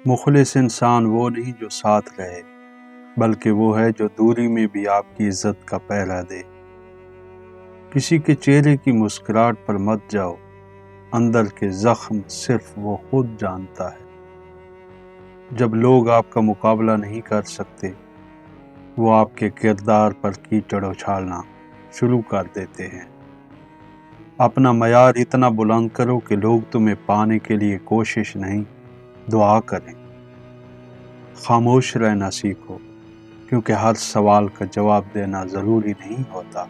مخلص انسان وہ نہیں جو ساتھ رہے، بلکہ وہ ہے جو دوری میں بھی آپ کی عزت کا پہرا دے۔ کسی کے چہرے کی مسکراہٹ پر مت جاؤ، اندر کے زخم صرف وہ خود جانتا ہے۔ جب لوگ آپ کا مقابلہ نہیں کر سکتے، وہ آپ کے کردار پر کیچڑ اچھالنا شروع کر دیتے ہیں۔ اپنا معیار اتنا بلند کرو کہ لوگ تمہیں پانے کے لیے کوشش نہیں، دعا کریں۔ خاموش رہنا سیکھو، کیونکہ ہر سوال کا جواب دینا ضروری نہیں ہوتا۔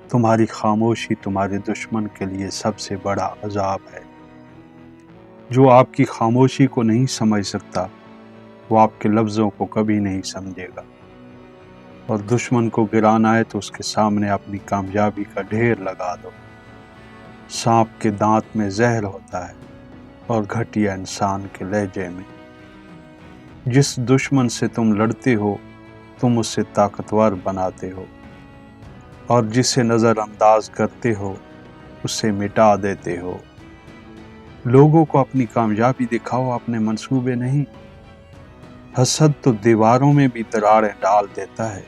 تمہاری خاموشی تمہارے دشمن کے لیے سب سے بڑا عذاب ہے۔ جو آپ کی خاموشی کو نہیں سمجھ سکتا، وہ آپ کے لفظوں کو کبھی نہیں سمجھے گا۔ اور دشمن کو گرانا ہے تو اس کے سامنے اپنی کامیابی کا ڈھیر لگا دو۔ سانپ کے دانت میں زہر ہوتا ہے اور گھٹیا انسان کے لہجے میں۔ جس دشمن سے تم لڑتے ہو، تم اسے طاقتور بناتے ہو، اور جسے نظر انداز کرتے ہو، اسے مٹا دیتے ہو۔ لوگوں کو اپنی کامیابی دکھاؤ، اپنے منصوبے نہیں۔ حسد تو دیواروں میں بھی دراڑیں ڈال دیتا ہے۔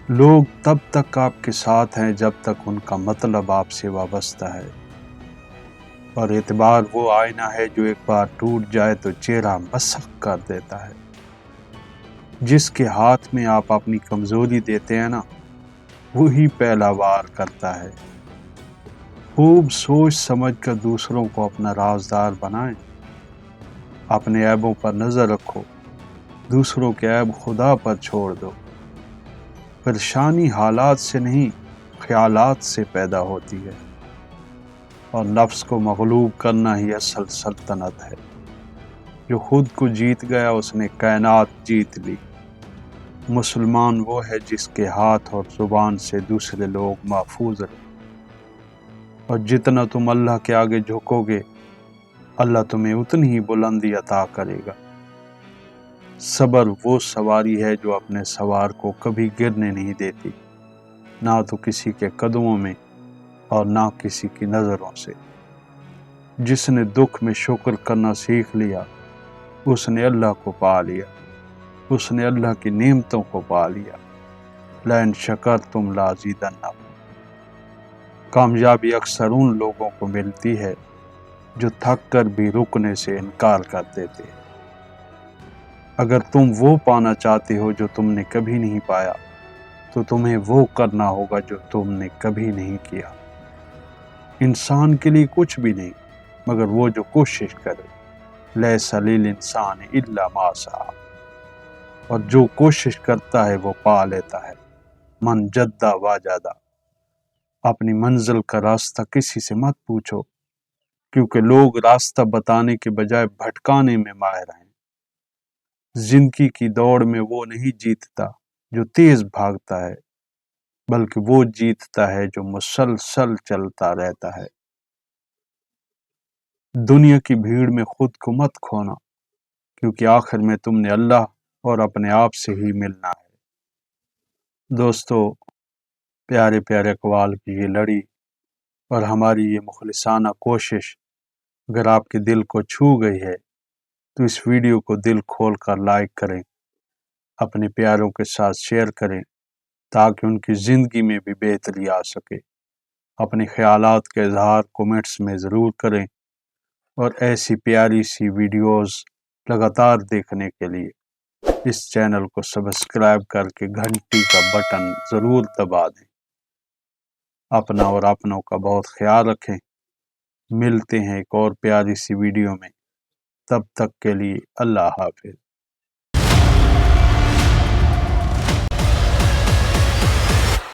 لوگ تب تک آپ کے ساتھ ہیں جب تک ان کا مطلب آپ سے وابستہ ہے، اور اعتبار وہ آئینہ ہے جو ایک بار ٹوٹ جائے تو چہرہ مسخ کر دیتا ہے۔ جس کے ہاتھ میں آپ اپنی کمزوری دیتے ہیں نا، وہی پہلا وار کرتا ہے۔ خوب سوچ سمجھ کر دوسروں کو اپنا رازدار بنائیں۔ اپنے عیبوں پر نظر رکھو، دوسروں کے عیب خدا پر چھوڑ دو۔ پریشانی حالات سے نہیں، خیالات سے پیدا ہوتی ہے، اور نفس کو مغلوب کرنا ہی اصل سلطنت ہے۔ جو خود کو جیت گیا، اس نے کائنات جیت لی۔ مسلمان وہ ہے جس کے ہاتھ اور زبان سے دوسرے لوگ محفوظ رہے۔ اور جتنا تم اللہ کے آگے جھکو گے، اللہ تمہیں اتنی ہی بلندی عطا کرے گا۔ صبر وہ سواری ہے جو اپنے سوار کو کبھی گرنے نہیں دیتی، نہ تو کسی کے قدموں میں اور نہ کسی کی نظروں سے۔ جس نے دکھ میں شکر کرنا سیکھ لیا، اس نے اللہ کو پا لیا، اس نے اللہ کی نعمتوں کو پا لیا۔ لئن شکرتم لازیدنکم۔ کامیابی اکثر ان لوگوں کو ملتی ہے جو تھک کر بھی رکنے سے انکار کر دیتے ہیں۔ اگر تم وہ پانا چاہتے ہو جو تم نے کبھی نہیں پایا، تو تمہیں وہ کرنا ہوگا جو تم نے کبھی نہیں کیا۔ انسان کے لیے کچھ بھی نہیں مگر وہ جو کوشش کرے۔ لیس للانسان الا ما سعی۔ اور جو کوشش کرتا ہے وہ پا لیتا ہے۔ من جد وجد۔ اپنی منزل کا راستہ کسی سے مت پوچھو، کیونکہ لوگ راستہ بتانے کے بجائے بھٹکانے میں ماہر ہیں۔ زندگی کی دوڑ میں وہ نہیں جیتتا جو تیز بھاگتا ہے، بلکہ وہ جیتتا ہے جو مسلسل چلتا رہتا ہے۔ دنیا کی بھیڑ میں خود کو مت کھونا، کیونکہ آخر میں تم نے اللہ اور اپنے آپ سے ہی ملنا ہے۔ دوستو، پیارے پیارے اقوال کی یہ لڑی اور ہماری یہ مخلصانہ کوشش اگر آپ کے دل کو چھو گئی ہے تو اس ویڈیو کو دل کھول کر لائک کریں، اپنے پیاروں کے ساتھ شیئر کریں تاکہ ان کی زندگی میں بھی بہتری آ سکے۔ اپنے خیالات کا اظہار کومنٹس میں ضرور کریں، اور ایسی پیاری سی ویڈیوز لگاتار دیکھنے کے لیے اس چینل کو سبسکرائب کر کے گھنٹی کا بٹن ضرور دبا دیں۔ اپنا اور اپنوں کا بہت خیال رکھیں۔ ملتے ہیں ایک اور پیاری سی ویڈیو میں، تب تک کے لیے اللہ حافظ۔